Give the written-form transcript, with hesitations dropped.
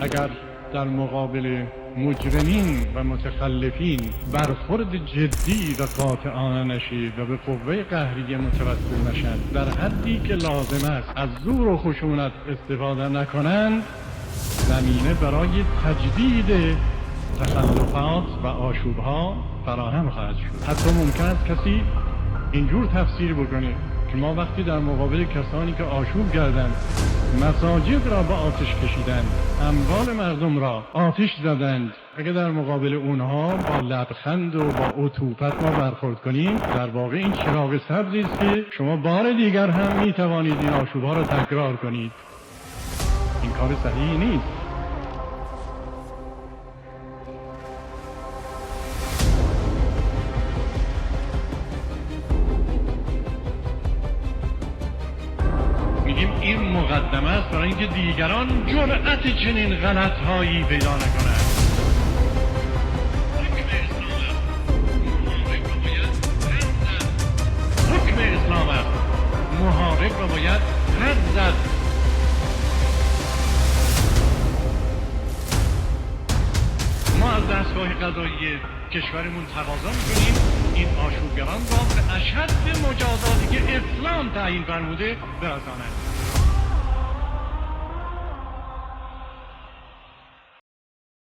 اگر در مقابل مجرمین و متخلفین برخورد جدی و قاطعانه نشید و به قوه قهریه متوسل نشند، در حدی که لازم است از زور و خشونت استفاده نکنند، زمینه برای تجدید تخلفات و آشوبها فراهم خواهد شد. حتی ممکن است کسی اینجور تفسیر بکنه که ما وقتی در مقابل کسانی که آشوب کردند، مساجد را به آتش کشیدند، اموال مردم را آتش زدند، اگر در مقابل اونها با لبخند و با عطوفت ما برخورد کنیم، در واقع این چراغ سبزی است که شما بار دیگر هم می توانید این آشوبها را تکرار کنید. این کار صحیحی نیست. میگیم این مقدمه است برای اینکه دیگران جرأت چنین غلط‌هایی پیدا نکنند. حکم اسلام است. محارب را باید حد زد. ما از دستگاه قضایی کشورمون تقاضا میکنیم این آشوبگران را به اشد مجازاتی که اسلام تعیین فرموده برسانند.